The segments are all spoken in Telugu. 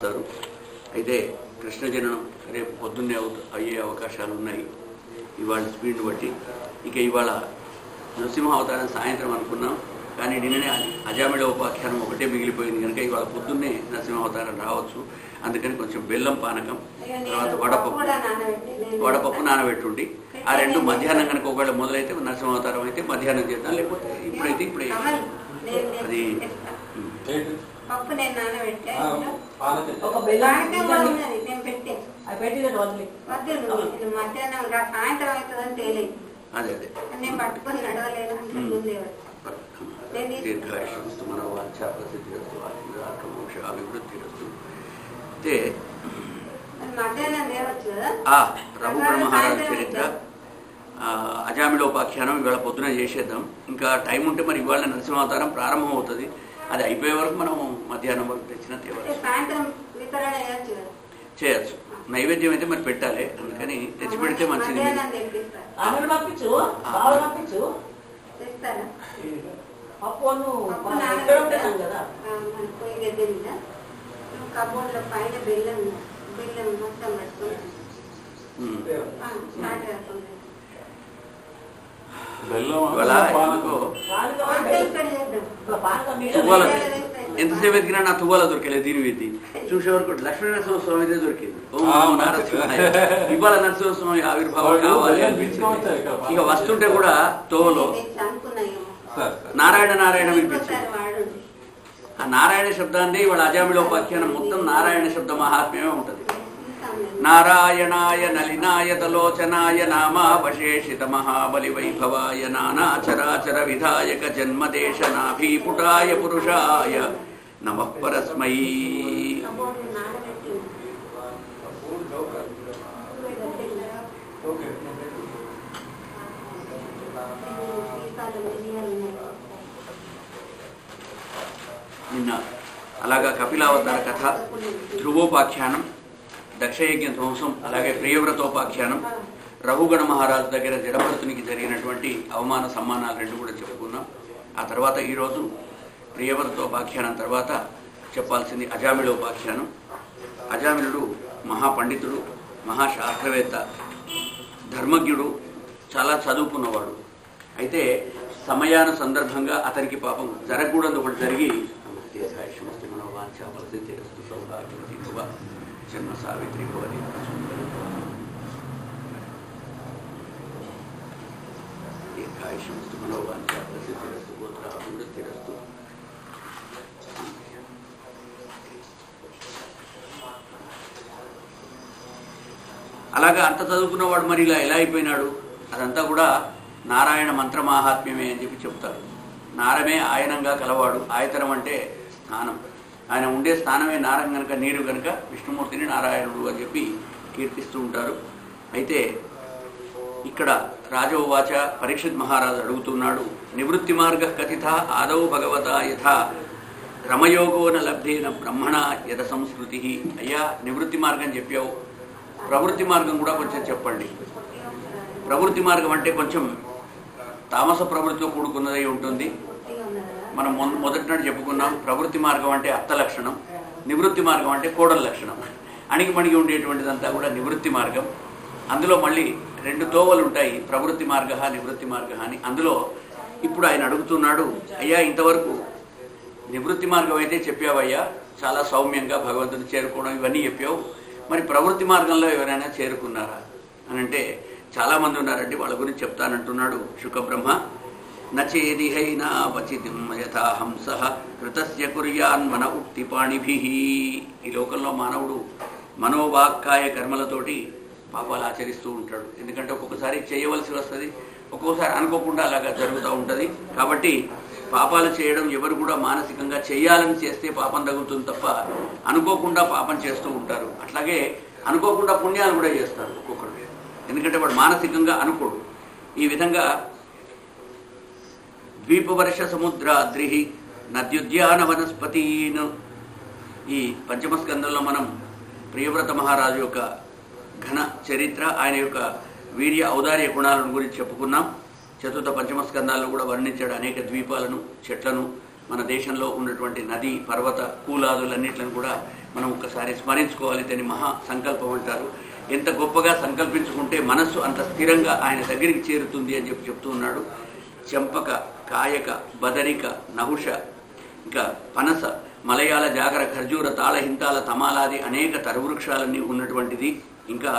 అయితే కృష్ణ జననం రేపు పొద్దున్నే అయ్యే అవకాశాలు ఉన్నాయి ఇవాళ స్పీడ్ని బట్టి. ఇక ఇవాళ నరసింహ అవతారం సాయంత్రం అనుకున్నాం, కానీ నిన్ననే అజామిళ ఉపాఖ్యానం ఒకటే మిగిలిపోయింది కనుక ఇవాళ పొద్దున్నే నరసింహ అవతారం రావచ్చు. అందుకని కొంచెం బెల్లం పానకం, తర్వాత వడపప్పు నానబెట్టుండి ఆ రెండు మధ్యాహ్నం కనుక ఒకవేళ మొదలైతే నరసింహ అవతారం అయితే మధ్యాహ్నం చేద్దాం, లేకపోతే ఇప్పుడే అది పప్పు నేను నానబెట్టే మధ్యాహ్నం సాయంత్రం అవుతుందని తేలేదు. అదే అదే నేను పట్టుకొని నడవలేదు. దీర్ఘాయుష్మస్తు మనోవాంఛా ప్రసిద్ధిరస్తు అభివృద్ధిరస్తు. అయితే మధ్యాహ్నం తేవచ్చు కదా. రఘుగణ మహారాజు చరిత్ర అజామిళోపాఖ్యానం ఇవాళ పొద్దున చేసేద్దాం. ఇంకా టైం ఉంటే మరి ఇవాళ నరసింహావతారం ప్రారంభం అవుతుంది, అది అయిపోయే వరకు మనం మధ్యాహ్నం వరకు తెచ్చిన చేయొచ్చు. నైవేద్యం అయితే మరి పెట్టాలి, అందుకని తెచ్చి పెడితే మంచిది. కబోర్డ్లో పైన బెల్లం మొత్తం పట్టుకుని ఎంతసేపు ఎదిగినా నా తువ్వాల దొరికలేదు. దీని వీధి చూసే వరకు లక్ష్మీనరసింహ స్వామి అయితే దొరికింది. ఇవాళ నరసింహస్వామి ఆవిర్భావం కావాలి అనిపించింది. ఇక వస్తుంటే కూడా తోవలో నారాయణ నారాయణ వినిపించింది. ఆ నారాయణ శబ్దాన్ని ఇవాళ అజామిళోపాఖ్యానం మొత్తం నారాయణ శబ్ద మహాత్మ్యమే ఉంటుంది. నారాయణాయ నలినాయ తలోచనాయ నామావశేషిత మహాబలి వైభవాయ నానాచరాచర విధాయక జన్మదేశ నాభీపుటాయ పురుషాయ నమః పరస్మై. నిన్న అలాగా కపిలావతార కథ, ధ్రువోపాఖ్యానం, దక్షయజ్ఞ ధ్వంసం, అలాగే ప్రియవ్రతోపాఖ్యానం, రఘుగణ మహారాజు దగ్గర జడభరతునికి జరిగినటువంటి అవమాన సమ్మానాలు రెండు కూడా చెప్పుకున్నాం. ఆ తర్వాత ఈరోజు ప్రియవ్రతోపాఖ్యానం తర్వాత చెప్పాల్సింది అజామిళోపాఖ్యానం. అజామిళుడు మహాపండితుడు, మహాశాస్త్రవేత్త, ధర్మజ్ఞుడు, చాలా చదువుకున్నవాడు. అయితే సమయాన సందర్భంగా అతనికి పాపం జరగకూడదు ఒకటి జరిగి దేశాయుష్మస్తు మనోవాంఛా ప్రసిద్ధిరస్తు సౌభాగ్యవతి భవ జన్మ సావిత్రి భవతి. దీర్ఘాయుష్మస్తు మనోవాంఛా ప్రసిద్ధిరస్తు గోత్ర అభివృద్ధిరస్తు. అలాగా అంత చదువుకున్నవాడు మరి ఇలా ఎలా అయిపోయినాడు? అదంతా కూడా నారాయణ మంత్ర మాహాత్మ్యమే అని చెప్పి చెప్తారు. నారమే ఆయనంగా కలవాడు. ఆయతనం అంటే స్థానం, ఆయన ఉండే స్థానమే నారం కనుక, నీరు కనుక విష్ణుమూర్తిని నారాయణుడు అని చెప్పి కీర్తిస్తూ ఉంటారు. అయితే ఇక్కడ రాజోవాచ పరీక్షిత్ మహారాజు అడుగుతున్నాడు, నివృత్తి మార్గ కథిత ఆదౌ భగవత యథా రమయోగోన లబ్ధేన బ్రహ్మణ యథ సంస్కృతి. అయ్యా నివృత్తి మార్గం చెప్పావు, ప్రవృత్తి మార్గం కూడా కొంచెం చెప్పండి. ప్రవృత్తి మార్గం అంటే కొంచెం తామస ప్రవృత్తితో కూడుకున్నదై ఉంటుంది. మనం మొదటి నాడు చెప్పుకున్నాం, ప్రవృత్తి మార్గం అంటే అత్త లక్షణం, నివృత్తి మార్గం అంటే కోడల లక్షణం. అణిగిమణిగి ఉండేటువంటిదంతా కూడా నివృత్తి మార్గం. అందులో మళ్ళీ రెండు తోవలు ఉంటాయి, ప్రవృత్తి మార్గ, నివృత్తి మార్గ అని. అందులో ఇప్పుడు ఆయన అడుగుతున్నాడు, అయ్యా ఇంతవరకు నివృత్తి మార్గం అయితే చెప్పావయ్యా, చాలా సౌమ్యంగా భగవంతుని చేరుకోవడం ఇవన్నీ చెప్పావు, మరి ప్రవృత్తి మార్గంలో ఎవరైనా చేరుకున్నారా అని అంటే చాలామంది ఉన్నారండి, వాళ్ళ గురించి చెప్తానంటున్నాడు శుకబ్రహ్మ. నచేదిహైనా వచితిం యథా హంసః కృతస్య కుర్యాన్ మన ఉక్తి పాణిభిః. ఈ లోకంలో మానవుడు మనోవాక్కాయ కర్మలతోటి పాపాలు ఆచరిస్తూ ఉంటాడు. ఎందుకంటే ఒక్కొక్కసారి చేయవలసి వస్తుంది, ఒక్కొక్కసారి అనుకోకుండా అలాగా జరుగుతూ ఉంటుంది. కాబట్టి పాపాలు చేయడం ఎవరు కూడా మానసికంగా చేయాలని చేస్తే పాపం తగులుతుంది తప్ప అనుకోకుండా పాపం చేస్తూ ఉంటారు. అట్లాగే అనుకోకుండా పుణ్యాలు కూడా చేస్తారు ఒక్కొక్కరు, ఎందుకంటే వాడు మానసికంగా అనుకోడు. ఈ విధంగా ద్వీపవర్ష సముద్రాద్రిః నద్యుద్యాన వనస్పతీన్. ఈ పంచమ స్కందంలో మనం ప్రియవ్రత మహారాజు యొక్క ఘన చరిత్ర, ఆయన యొక్క వీర్య ఔదార్య గుణాలను గురించి చెప్పుకున్నాం. చతుర్థ పంచమ స్కందాలను కూడా వర్ణించాడు. అనేక ద్వీపాలను, చెట్లను, మన దేశంలో ఉన్నటువంటి నది, పర్వత, కూలాదులన్నింటిని కూడా మనం ఒక్కసారి స్మరించుకోవాలి. దాన్ని మహా సంకల్పం అంటారు. ఎంత గొప్పగా సంకల్పించుకుంటే మనస్సు అంత స్థిరంగా ఆయన దగ్గరికి చేరుతుంది అని చెప్తూ ఉన్నాడు. చెంపక, కాయక, బదరిక, నహుష, ఇంకా పనస, మలయాళ, జాగర, ఖర్జూర, తాళ, హింతాల, తమాలాది అనేక తరువృక్షాలన్నీ ఉన్నటువంటిది. ఇంకా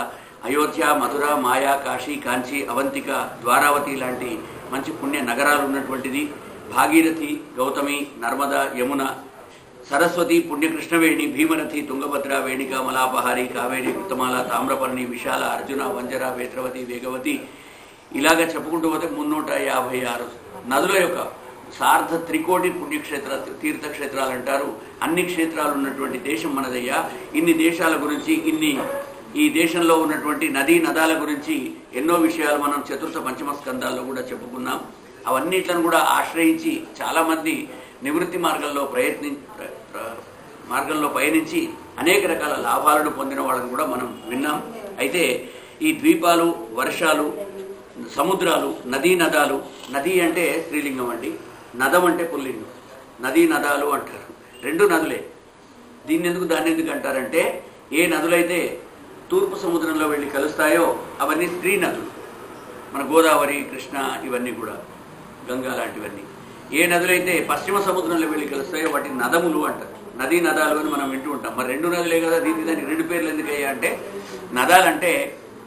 అయోధ్య, మధుర, మాయా, కాశీ, కాంచీ, అవంతిక, ద్వారావతి లాంటి మంచి పుణ్య నగరాలు ఉన్నటువంటిది. భాగీరథి, గౌతమి, నర్మద, యమున, సరస్వతి, పుణ్యకృష్ణవేణి, భీమరథి, తుంగభద్ర, వేణిక, మలాపహారి, కావేరి, ఉత్తమాల, తామ్రపర్ణి, విశాల, అర్జున, వంజర, వేత్రవతి, వేగవతి, ఇలాగ చెప్పుకుంటూ పోతే 356 నదుల యొక్క సార్ధ త్రికోటి పుణ్యక్షేత్ర తీర్థక్షేత్రాలు అంటారు. అన్ని క్షేత్రాలు ఉన్నటువంటి దేశం మనదయ్యా. ఇన్ని దేశాల గురించి, ఈ దేశంలో ఉన్నటువంటి నదీ నదాల గురించి ఎన్నో విషయాలు మనం చతుర్థ పంచమ స్కందాల్లో కూడా చెప్పుకున్నాం. అవన్నిట్లను కూడా ఆశ్రయించి చాలామంది నివృత్తి మార్గంలో పయనించి అనేక రకాల లాభాలను పొందిన వాళ్ళని కూడా మనం విన్నాం. అయితే ఈ ద్వీపాలు, వర్షాలు, సముద్రాలు, నదీ నదాలు, నది అంటే స్త్రీలింగం అండి, నదం అంటే పుల్లింగం. నదీ నదాలు అంటారు, రెండు నదులే. దాన్ని ఎందుకు అంటారంటే ఏ నదులైతే తూర్పు సముద్రంలో వెళ్ళి కలుస్తాయో అవన్నీ స్త్రీ నదులు. మన గోదావరి, కృష్ణ, ఇవన్నీ కూడా గంగా లాంటివన్నీ. ఏ నదులైతే పశ్చిమ సముద్రంలో వెళ్ళి కలుస్తాయో వాటిని నదములు అంటారు. నదీ నదాలు అని మనం వింటూ ఉంటాం. మరి రెండు నదులే కదా, దానికి రెండు పేర్లు ఎందుకయ్యా అంటే, నదాలంటే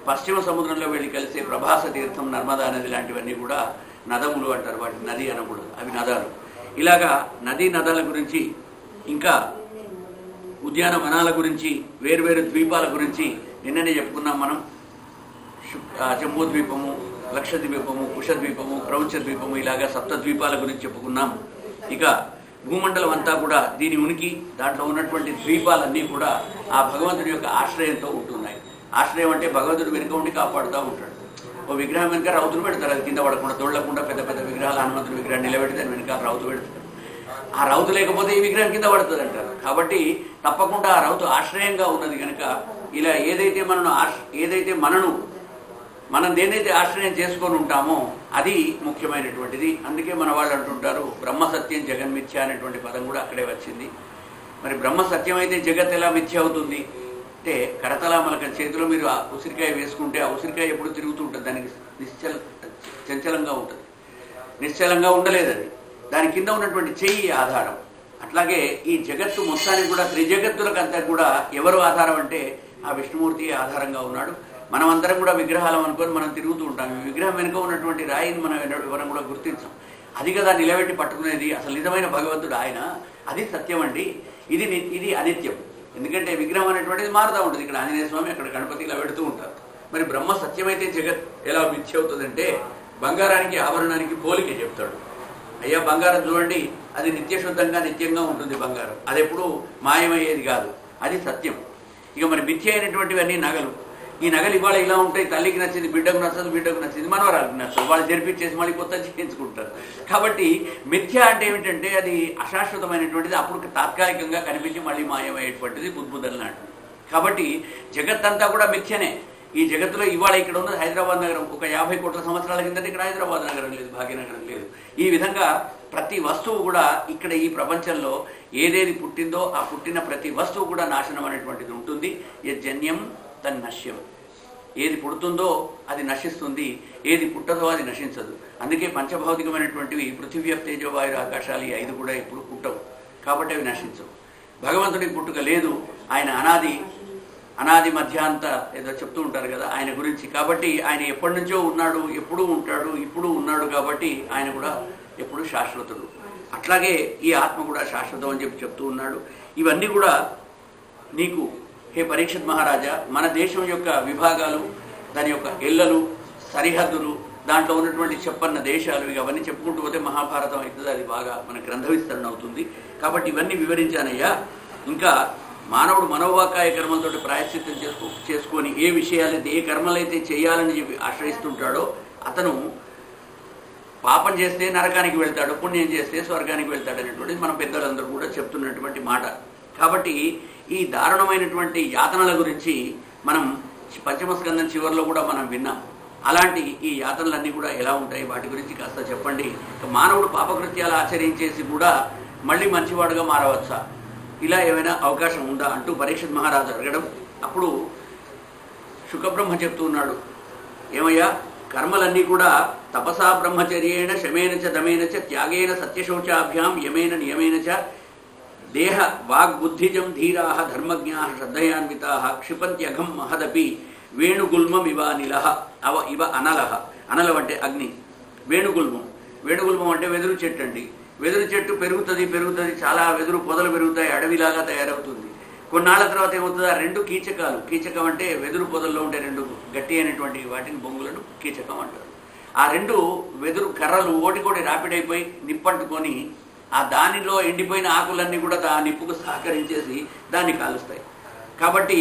పశ్చిమ సముద్రంలో వెళ్ళి కలిసే ప్రభాస తీర్థం, నర్మదా నది లాంటివన్నీ కూడా నదములు అంటారు. వాటి నది అనకూడదు, అవి నదాలు. ఇలాగా నదీ నదాల గురించి, ఇంకా ఉద్యానవనాల గురించి, వేర్వేరు ద్వీపాల గురించి నిన్ననే చెప్పుకున్నాం మనం. జంబూద్వీపము, లక్షద్వీపము, కుశద్వీపము, క్రౌంచ ద్వీపము, ఇలాగా సప్తద్వీపాల గురించి చెప్పుకున్నాం. ఇక భూమండలం అంతా కూడా దీని ఉనికి, దాంట్లో ఉన్నటువంటి ద్వీపాలన్నీ కూడా ఆ భగవంతుడి యొక్క ఆశ్రయంతో ఉంటున్నాయి. ఆశ్రయం అంటే భగవంతుడు వెనుక ఉండి కాపాడుతూ ఉంటాడు. ఓ విగ్రహం వెనుక రౌతులు పెడతారు, అది కింద పడకుండా తోళ్లకుండా. పెద్ద పెద్ద విగ్రహాలు, హనుమంతుడి విగ్రహం నిలబెడితే దాని వెనుక రౌతు పెడతారు. ఆ రౌతు లేకపోతే ఈ విగ్రహం కింద పడుతుంది అంటారు. కాబట్టి తప్పకుండా ఆ రౌతు ఆశ్రయంగా ఉన్నది కనుక ఇలా మనం దేనైతే ఆశ్రయం చేసుకొని ఉంటామో అది ముఖ్యమైనటువంటిది. అందుకే మన వాళ్ళు అంటుంటారు బ్రహ్మ సత్యం జగన్మిథ్య అనేటువంటి పదం కూడా అక్కడే వచ్చింది. మరి బ్రహ్మ సత్యం అయితే జగత్ ఎలా మిథ్య అవుతుంది అంటే, కరతలామలక చేతిలో మీరు ఆ ఉసిరికాయ వేసుకుంటే ఆ ఉసిరికాయ ఎప్పుడు తిరుగుతూ ఉంటుంది, దానికి చంచలంగా ఉంటుంది. నిశ్చలంగా ఉండలేదు అది, దాని కింద ఉన్నటువంటి చెయ్యి ఆధారం. అట్లాగే ఈ జగత్తు మొత్తానికి కూడా, త్రిజగత్తులకు అంతా కూడా ఎవరు ఆధారం అంటే ఆ విష్ణుమూర్తి ఆధారంగా ఉన్నాడు. మనమందరం కూడా విగ్రహాలం అనుకొని మనం తిరుగుతూ ఉంటాం. ఈ విగ్రహం వెనుక ఉన్నటువంటి రాయిని మనం ఎవరం కూడా గుర్తించాం. అది కదా నిలబెట్టి పట్టుకునేది. అసలు నిజమైన భగవంతుడు ఆయన. అది సత్యం అండి. ఇది అనిత్యం. ఎందుకంటే విగ్రహం అనేటువంటిది మారుతూ ఉంటుంది. ఇక్కడ ఆంజనేయ స్వామి, అక్కడ గణపతి, ఇలా పెడుతూ ఉంటారు. మరి బ్రహ్మ సత్యమైతే జగత్ ఎలా మిథ్య అవుతుందంటే, బంగారానికి ఆభరణానికి పోలిక చెప్తాడు. అయ్యా బంగారం చూడండి, అది నిత్యశుద్ధంగా నిత్యంగా ఉంటుంది బంగారం. అది ఎప్పుడు మాయమయ్యేది కాదు, అది సత్యం. ఇక మరి మిథ్య అయినటువంటివన్నీ నగలు. ఈ నగలు ఇవాళ ఇలా ఉంటాయి, తల్లికి నచ్చింది, బిడ్డకు నచ్చదు, బిడ్డకు నచ్చింది, మనవరాలకు నచ్చదు, వాళ్ళు జరిపించేసి మళ్ళీ కొత్త చేయించుకుంటారు. కాబట్టి మిథ్య అంటే ఏమిటంటే అది అశాశ్వతమైనటువంటిది, అప్పుడు తాత్కాలికంగా కనిపించి మళ్ళీ మాయమయ్యేటువంటిది, బుద్బుదలు లాంటిది. కాబట్టి జగత్తంతా కూడా మిథ్యనే. ఈ జగత్తులో ఇవాళ ఇక్కడ ఉన్నది హైదరాబాద్ నగరం. ఒక 50 కోట్ల సంవత్సరాల కిందట ఇక్కడ హైదరాబాద్ నగరం లేదు, భాగ్యనగరం లేదు. ఈ విధంగా ప్రతి వస్తువు కూడా ఇక్కడ ఈ ప్రపంచంలో ఏదేది పుట్టిందో ఆ పుట్టిన ప్రతి వస్తువు కూడా నాశనం అనేటువంటిది ఉంటుంది. యజ్జన్యం తన్నశ్యం. ఏది పుడుతుందో అది నశిస్తుంది, ఏది పుట్టదో అది నశించదు. అందుకే పంచభౌతికమైనటువంటివి పృథివీ, తేజో, వాయు, ఆకాశాలు, ఈ 5 కూడా ఎప్పుడు పుట్టవు. కాబట్టి అవి నశించవు. భగవంతుడికి పుట్టుక లేదు. ఆయన అనాది మధ్యాంత ఏదో చెప్తూ ఉంటారు కదా ఆయన గురించి. కాబట్టి ఆయన ఎప్పటి నుంచో ఉన్నాడు, ఎప్పుడూ ఉంటాడు, ఇప్పుడు ఉన్నాడు. కాబట్టి ఆయన కూడా ఎప్పుడు శాశ్వతుడు. అట్లాగే ఈ ఆత్మ కూడా శాశ్వతం అని చెప్తూ ఉన్నాడు. ఇవన్నీ కూడా నీకు హే పరీక్షిత్ మహారాజా, మన దేశం యొక్క విభాగాలు, దాని యొక్క ఎల్లలు, సరిహద్దులు, దాంట్లో ఉన్నటువంటి చెప్పన్న దేశాలు, అవన్నీ చెప్పుకుంటూ పోతే మహాభారతం అవుతుంది. అది బాగా మన గ్రంథ విస్తరణ అవుతుంది. కాబట్టి ఇవన్నీ వివరించానయ్యా. ఇంకా మానవుడు మనోవాకాయ కర్మలతో ప్రాయశ్చిత్తం చేసుకొని ఏ విషయాలైతే, ఏ కర్మలైతే చేయాలని చెప్పి ఆశ్రయిస్తుంటాడో అతను పాపం చేస్తే నరకానికి వెళ్తాడు, పుణ్యం చేస్తే స్వర్గానికి వెళ్తాడు అనేటువంటిది మన పెద్దలందరూ కూడా చెప్తున్నటువంటి మాట. కాబట్టి ఈ దారుణమైనటువంటి యాతనల గురించి మనం పంచమస్కందం చివరిలో కూడా మనం విన్నాం. అలాంటి ఈ యాతనలన్నీ కూడా ఎలా ఉంటాయి, వాటి గురించి కాస్త చెప్పండి. మానవుడు పాపకృత్యాలు ఆచరించేసి కూడా మళ్ళీ మంచివాడుగా మారవచ్చా? ఇలా ఏమైనా అవకాశం ఉందా అంటూ పరీక్షిత్ మహారాజు అడగడం, అప్పుడు శుకబ్రహ్మ చెప్తూ ఉన్నాడు, ఏమయ్యా, కర్మలన్నీ కూడా తపసా బ్రహ్మచర్యేణ శమేన చ దమేన చ త్యాగేన సత్యశౌచాభ్యాం యమేన నియమేన చ దేహ వాగ్బుద్ధిజం ధీరా ధర్మజ్ఞా శ్రద్ధయాన్వితా క్షిపంత్యఘం మహదపి వేణుగుల్మం ఇవ అనిలః ఇవ అనలః. అనలం అంటే అగ్ని, వేణుగుల్మం. వేణుగుల్మం అంటే వెదురు చెట్టు అండి. వెదురు చెట్టు పెరుగుతుంది, చాలా వెదురు పొదలు పెరుగుతాయి, అడవిలాగా తయారవుతుంది. కొన్నాళ్ళ తర్వాత ఏమవుతుంది, ఆ రెండు కీచకాలు, కీచకం అంటే వెదురు పొదల్లో ఉండే రెండు గట్టి అయినటువంటి వాటిని బొంగులను కీచకం అంటారు. ఆ రెండు వెదురు కర్రలు ఓటికోటి రాపిడైపోయి నిప్పంటుకొని ఆ దానిలో ఎండిపోయిన ఆకులన్నీ కూడా ఆ నిప్పుకు సహకరించేసి దాన్ని కాలుస్తాయి. కాబట్టి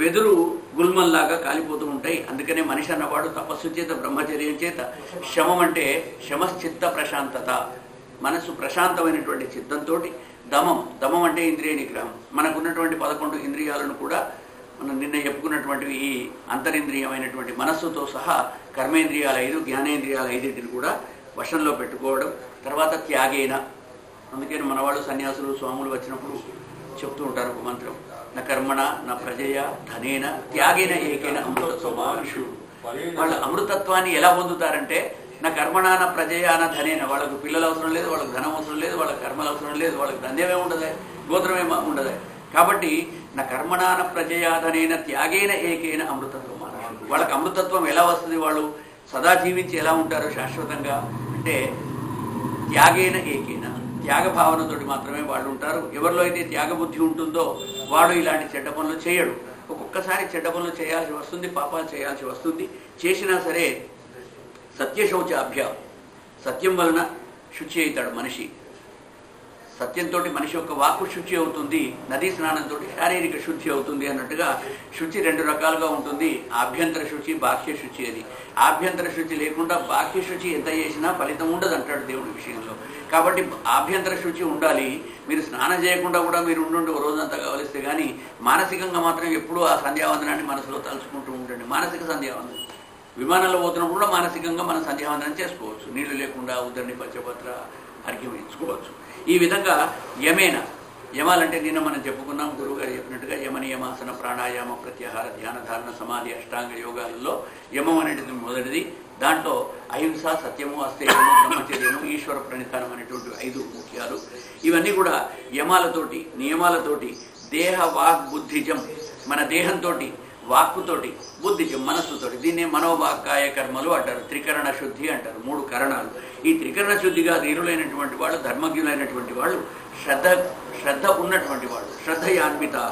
వెదురు గుల్మల్లాగా కాలిపోతూ ఉంటాయి. అందుకనే మనిషి అన్నవాడు తపస్సు చేత, బ్రహ్మచర్యం చేత, శమం అంటే శమశ్చిత్త ప్రశాంతత, మనసు ప్రశాంతమైనటువంటి చిత్తంతో, దమం అంటే ఇంద్రియ నిగ్రహం. మనకున్నటువంటి 11 ఇంద్రియాలను కూడా మనం నిన్న చెప్పుకున్నటువంటివి ఈ అంతరింద్రియమైనటువంటి మనస్సుతో సహా కర్మేంద్రియాలు 5, జ్ఞానేంద్రియాలు 5 కూడా వశంలో పెట్టుకోవడం. తర్వాత త్యాగేన, అందుకని మనవాళ్ళు సన్యాసులు స్వాములు వచ్చినప్పుడు చెప్తూ ఉంటారు ఒక మంత్రం, నా కర్మణ నా ప్రజయ ధనేన త్యాగేన ఏకైన అమృతత్వమావిషు. వాళ్ళ అమృతత్వాన్ని ఎలా పొందుతారంటే నా కర్మణాన ప్రజయాన ధనేన, వాళ్ళకు పిల్లలు అవసరం లేదు, వాళ్ళకి ధనం అవసరం లేదు, వాళ్ళకి కర్మలు అవసరం లేదు, వాళ్ళకి దంధ్యమే ఉండదు, గోత్రమే ఉండదు. కాబట్టి నా కర్మణాన ప్రజయాధనైన త్యాగేన ఏకైన అమృతత్వం. వాళ్ళకి అమృతత్వం ఎలా వస్తుంది, వాళ్ళు సదా జీవించి ఎలా ఉంటారు శాశ్వతంగా అంటే త్యాగేన ఏకైన, త్యాగ భావనతోటి మాత్రమే వాళ్ళు ఉంటారు. ఎవరిలో అయితే త్యాగబుద్ధి ఉంటుందో వాడు ఇలాంటి చెడ్డ పనులు చేయడు. ఒక్కొక్కసారి చెడ్డ పనులు చేయాల్సి వస్తుంది, పాపాలు చేయాల్సి వస్తుంది. చేసినా సరే సత్యశౌచాభ్యాం, సత్యం వలన శుచి అవుతాడు మనిషి. సత్యంతో మనిషి యొక్క వాక్కు శుచి అవుతుంది, నదీ స్నానంతో శారీరక శుచి అవుతుంది అన్నట్టుగా శుచి 2 రకాలుగా ఉంటుంది. ఆభ్యంతర శుచి, బాహ్య శుచి అని. ఆభ్యంతర శుచి లేకుండా బాహ్య శుచి ఎంత చేసినా ఫలితం ఉండదు అంటాడు దేవుడి విషయంలో. కాబట్టి ఆభ్యంతర శుచి ఉండాలి. మీరు స్నానం చేయకుండా కూడా మీరు ఉండి రోజంతా కావలిస్తే కానీ మానసికంగా మాత్రం ఎప్పుడూ ఆ సంధ్యావందనాన్ని మనసులో తలుచుకుంటూ ఉండండి. మానసిక సంధ్యావందనం, విమానంలో పోతున్నప్పుడు కూడా మానసికంగా మనం సంధ్యావందనం చేసుకోవచ్చు. నీళ్లు లేకుండా ఉద్దరిని పంచపత్ర అర్ఘ్యం ఇచ్చుకోవచ్చు. ఈ విధంగా యమేన, యమాలంటే నిన్న మనం చెప్పుకున్నాం, గురువు గారు చెప్పినట్టుగా యమనియమాసన ప్రాణాయామ ప్రత్యాహార ధ్యాన ధారణ సమాధి అష్టాంగ యోగాలలో యమం అనేటిది మొదటిది. దాంట్లో అహింస, సత్యము, అస్థేయము, బ్రహ్మచర్యము, ఈశ్వర ప్రణిధానం అనేటువంటి 5 ముఖ్యాలు. ఇవన్నీ కూడా యమాలతోటి, నియమాలతోటి, దేహ వాక్ బుద్ధిజం, మన దేహంతో, వాక్కుతోటి, బుద్ధిజం మనస్సుతోటి, దీన్నే మనోవాక్కాయ కర్మలు అంటారు. త్రికరణ శుద్ధి అంటారు, 3 కరణాలు. ఈ త్రికరణ శుద్ధిగా ధీరులైనటువంటి వాళ్ళు, ధర్మజ్ఞులైనటువంటి వాళ్ళు, శ్రద్ధ ఉన్నటువంటి వాళ్ళు, శ్రద్ధయాన్వితా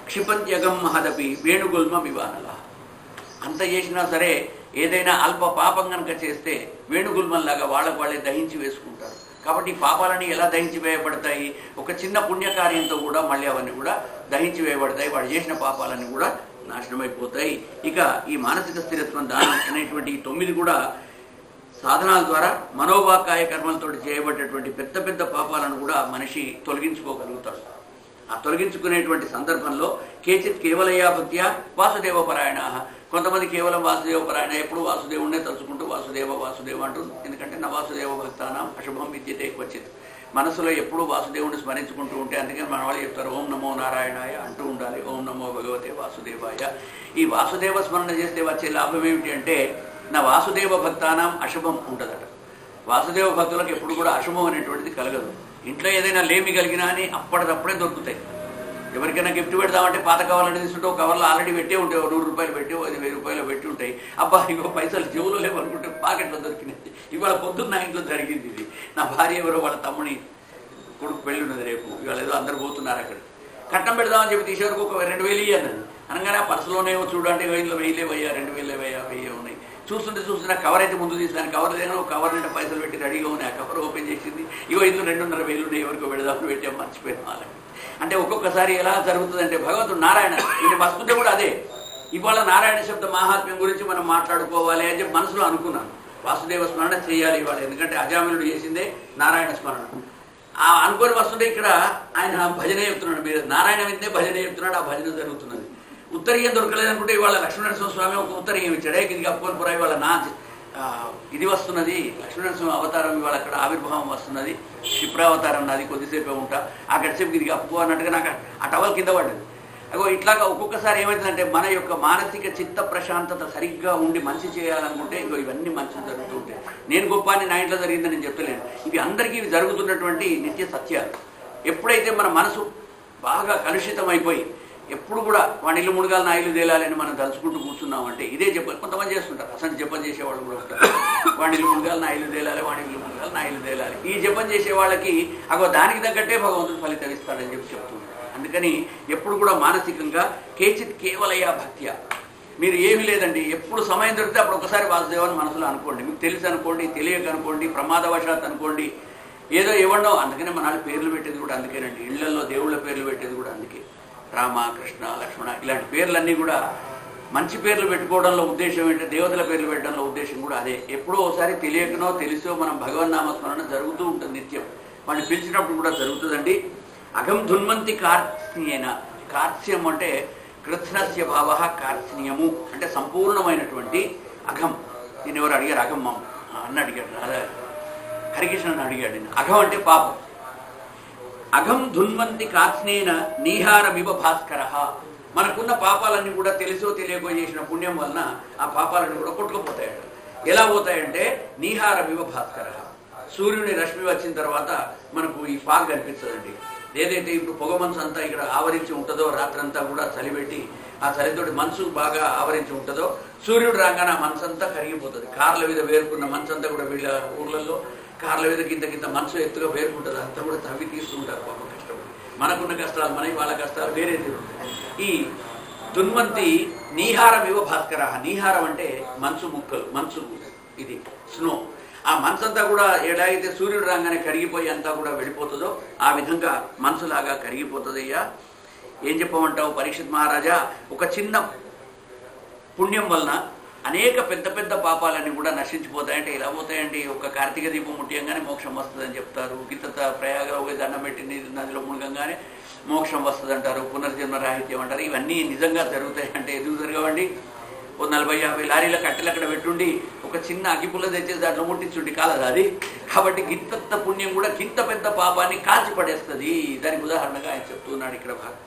క్షిపంత్యగం మహదపి వేణుగుల్మ వివానల. అంత చేసినా సరే ఏదైనా అల్ప పాపం కనుక చేస్తే వేణుగుల్మంలాగా వాళ్ళకు వాళ్ళే దహించి వేసుకుంటారు. కాబట్టి ఈ పాపాలని ఎలా దహించి వేయబడతాయి, ఒక చిన్న పుణ్యకార్యంతో కూడా మళ్ళీ అవన్నీ కూడా దహించి వేయబడతాయి. వాడు చేసిన పాపాలన్నీ కూడా నాశనమైపోతాయి. ఇక ఈ మానసిక స్థిరత్వం, దానం అనేటువంటి 9 కూడా సాధనాల ద్వారా మనోవాకాయ కర్మలతో చేయబడ్డటువంటి పెద్ద పెద్ద పాపాలను కూడా మనిషి తొలగించుకోగలుగుతాడు. ఆ తొలగించుకునేటువంటి సందర్భంలో కేచిత్ కేవలయా భక్త్యా వాసుదేవ పరాయణ, కొంతమంది కేవలం వాసుదేవ పరాయణ, ఎప్పుడు వాసుదేవుడినే తలుచుకుంటూ వాసుదేవ అంటుంది. ఎందుకంటే నా వాసుదేవ భక్తానం అశుభం విద్యతే క్వచిత్, మనసులో ఎప్పుడూ వాసుదేవుడిని స్మరించుకుంటూ ఉంటే, అందుకని మన వాళ్ళు చెప్తారు ఓం నమో నారాయణాయ అంటూ ఉండాలి, ఓం నమో భగవతే వాసుదేవాయ. ఈ వాసుదేవ స్మరణ చేస్తే వచ్చే లాభం ఏమిటి అంటే నా వాసుదేవ భక్తానం అశుభం ఉంటుందట. వాసుదేవ భక్తులకు ఎప్పుడు కూడా అశుభం అనేటువంటిది కలగదు. ఇంట్లో ఏదైనా లేమి కలిగినా అని అప్పటికప్పుడే దొరుకుతాయి. ఎవరికైనా గిఫ్ట్ పెడదామంటే పాత కవర్లు తీసుకుంటే ఒక కవర్లో ఆల్రెడీ పెట్టే ఉంటాయి, 100 రూపాయలు పెట్టి 1000 రూపాయలు పెట్టి ఉంటాయి. అబ్బా ఇంకో పైసలు చెవులో లేవనుకుంటే పాకెట్లో దొరికినాయి. ఇవాళ పొద్దున్న నా ఇంట్లో జరిగింది ఇది. నా భార్య ఎవరో వాళ్ళ తమ్ముని కొడుకు పెళ్ళి ఉన్నది రేపు, ఇవాళ ఏదో అందరు పోతున్నారు అక్కడ, కట్నం పెడదామని చెప్పి తీసేవరకు ఒక 2000 ఇయ్యాను అనగానే ఆ పర్సులోనేమో చూడండి, ఇందులో 1000 వెయ్యా 2000 వెయ్యా 1000 ఉన్నాయి. చూస్తుంటే కవర్ అయితే ముందు తీసాను, కవర్ లేదో కవర్ నిండా పైసలు పెట్టి రెడీగా ఉన్నాయి. ఆ కవర్ ఓపెన్ చేసింది, ఇందులో 2,500 ఉన్నాయి, ఎవరికో పెడదామని పెట్టాం, మర్చిపోయాం వాళ్ళకి. అంటే ఒక్కొక్కసారి ఎలా జరుగుతుందంటే భగవంతుడు నారాయణ ఈయన వస్తుంటే కూడా అదే. ఇవాళ నారాయణ శబ్ద మహాత్మ్యం గురించి మనం మాట్లాడుకోవాలి అని చెప్పి మనసులో అనుకున్నాను. వాసుదేవ స్మరణ చేయాలి ఇవాళ, ఎందుకంటే అజామిలుడు చేసిందే నారాయణ స్మరణ. ఆ అనుకొని వస్తుంటే ఇక్కడ ఆయన భజన చెప్తున్నాడు, మీరు నారాయణ విందే భజన చెప్తున్నాడు, ఆ భజన జరుగుతున్నది. ఉత్తరీయం దొరకలేదనుకుంటే ఇవాళ లక్ష్మీనరసింహ స్వామి ఒక ఉత్తరీయం ఇచ్చాడే, ఇది కప్పుకొని పురా ఇవాళ ఇది వస్తున్నది, లక్ష్మీనరసింహ అవతారం ఇవాళ అక్కడ ఆవిర్భావం వస్తున్నది, క్షిప్రావతారం నాది, కొద్దిసేపే ఉంటా, ఆ గడిసేపు ఇది అప్పుకో అన్నట్టుగా నాకు ఆ టవల్ కింద పడ్డది. అగో ఇట్లాగా ఒక్కొక్కసారి ఏమవుతుందంటే మన యొక్క మానసిక చిత్త ప్రశాంతత సరిగ్గా ఉండి మంచి చేయాలనుకుంటే ఇగో ఇవన్నీ మంచి జరుగుతూ ఉంటాయి. నేను గొప్ప అని నా ఇంట్లో జరిగిందని నేను చెప్తలేను, ఇవి అందరికీ ఇవి జరుగుతున్నటువంటి నిత్య సత్యాలు. ఎప్పుడైతే మన మనసు బాగా కలుషితం అయిపోయి ఎప్పుడు కూడా వాడి ఇల్లు ముడగాలి నా ఇల్లు తేలాలని మనం తలుచుకుంటూ కూర్చున్నామంటే ఇదే జపం కొంతమంది చేస్తుంటారు, అసలు జపం చేసేవాళ్ళు కూడా ఉంటారు. వాడి ఇల్లు ముడగాలి నా ఇల్లు తేలాలి, వాడి ఇల్లు ముడగాలి నా ఇల్లు తేలాలి. ఈ జపం చేసే వాళ్ళకి అగో దానికి తగ్గట్టే భగవంతుడు ఫలితం ఇస్తాడని చెప్పి చెప్తున్నారు. అందుకని ఎప్పుడు కూడా మానసికంగా కేచిత్ కేవలయ భక్త్య, మీరు ఏమీ లేదండి, ఎప్పుడు సమయం దొరికితే అప్పుడు ఒకసారి వాసుదేవాన్ని మనసులో అనుకోండి, మీకు తెలిసి అనుకోండి, తెలియక అనుకోండి, ప్రమాదవశాత్ అనుకోండి, ఏదో ఇవ్వండో. అందుకనే మన పేర్లు పెట్టేది కూడా అందుకేనండి, ఇళ్లలో దేవుళ్ళ పేర్లు పెట్టేది కూడా అందుకే. రామ, కృష్ణ, లక్ష్మణ ఇలాంటి పేర్లన్నీ కూడా మంచి పేర్లు పెట్టుకోవడంలో ఉద్దేశం ఏంటంటే దేవతల పేర్లు పెట్టడంలో ఉద్దేశం కూడా అదే. ఎప్పుడో ఒకసారి తెలియకనో తెలిసో మనం భగవన్నామస్మరణ జరుగుతూ ఉంటుంది నిత్యం, వాడిని పిలిచినప్పుడు కూడా జరుగుతుందండి. అఘం ధున్వంతి కార్త్స్యేన, కార్త్స్యం అంటే కృత్స్నస్య భావ, కార్త్స్యము అంటే సంపూర్ణమైనటువంటి అఘం. నేను ఎవరు అడిగారు, అఘం మమ్మ అన్న అడిగాడు, అదే హరికృష్ణని అడిగాడు. అఘం అంటే పాపం. అఘం ధున్వంతి కార్త్స్యేన నీహారమివ భాస్కర, మనకున్న పాపాలన్నీ కూడా తెలుసో తెలియకో చేసిన పుణ్యం వలన ఆ పాపాలన్నీ కూడా కొట్టుకుపోతాయట. ఎలా పోతాయంటే నీహారమివ భాస్కర, సూర్యుని రశ్మి వచ్చిన తర్వాత మనకు ఈ ఫాగ్ కనిపిస్తుందండి. ఏదైతే ఇప్పుడు పొగ మనసు అంతా ఇక్కడ ఆవరించి ఉంటుందో, రాత్రంతా కూడా చలిపెట్టి ఆ చలితోటి మనసు బాగా ఆవరించి ఉంటుందో, సూర్యుడు రాగానే ఆ మనసు అంతా కరిగిపోతుంది. కార్ల మీద వేరుకున్న మనసు అంతా కూడా వీళ్ళ ఊర్లలో కార్ల మీద కింద మనసు ఎత్తుగా వేరుకుంటుంది, అంతా కూడా తవ్వి తీస్తుంటారు పాపం కష్టపడి. మనకున్న కష్టాలు మనకి, వాళ్ళ కష్టాలు వేరే ఉంటాయి. ఈ దున్వంతి నీహారం ఇవ భాస్కర, నీహారం అంటే మంచు ముక్కలు, మంచు ఇది స్నో, ఆ మనసంతా కూడా ఎలాగైతే సూర్యుడు రాగానే కరిగిపోయి అంతా కూడా వెళ్ళిపోతుందో ఆ విధంగా మనసులాగా కరిగిపోతుంది. అయ్యా ఏం చెప్పమంటావు పరీక్షిత్ మహారాజా, ఒక చిన్న పుణ్యం వలన అనేక పెద్ద పెద్ద పాపాలన్నీ కూడా నశించిపోతాయంటే ఎలా పోతాయంటే, ఒక కార్తీక దీపం ముట్టియంగానే మోక్షం వస్తుందని చెప్తారు, గీత ప్రయాగలో దండం పెట్టి నదిలో మునగంగానే మోక్షం వస్తుంది అంటారు, పునర్జన్మ రాహిత్యం అంటారు. ఇవన్నీ నిజంగా జరుగుతాయి అంటే ఎందుకు జరగవండి? ఓ 40-50 లారీల కట్టెలు అక్కడ పెట్టుండి ఒక చిన్న అగ్గిపుల్ల తెచ్చేసి దాంట్లో ముట్టించుండి కాలదు అది. కాబట్టి గింత పుణ్యం కూడా గింత పెద్ద పాపాన్ని కాల్చి పడేస్తుంది. దానికి ఉదాహరణగా ఆయన చెప్తున్నాడు ఇక్కడ భాగం.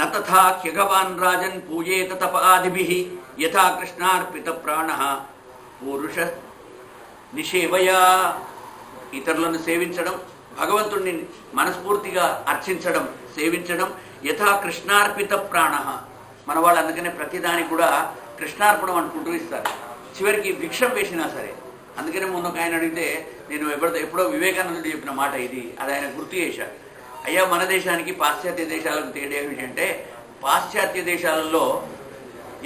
నతథా హ్యగవాన్ రాజన్ పూజేత తపాదిభిః యథా కృష్ణార్పిత ప్రాణః పురుష నిషేవయా. ఇతరులను సేవించడం, భగవంతుణ్ణి మనస్ఫూర్తిగా అర్చించడం, సేవించడం, యథా కృష్ణార్పిత ప్రాణః. మన వాళ్ళు అందుకనే ప్రతిదానికి కూడా కృష్ణార్పణం అనుకుంటూ ఇస్తారు, చివరికి భిక్షం వేసినా సరే. అందుకనే మొన్న ఒక ఆయన అడిగితే నేను ఎప్పుడో వివేకానందుడు చెప్పిన మాట ఇది, అది ఆయన గుర్తు చేశారు. అయ్యా మన దేశానికి పాశ్చాత్య దేశాలకు తేడా ఏమిటంటే, పాశ్చాత్య దేశాలలో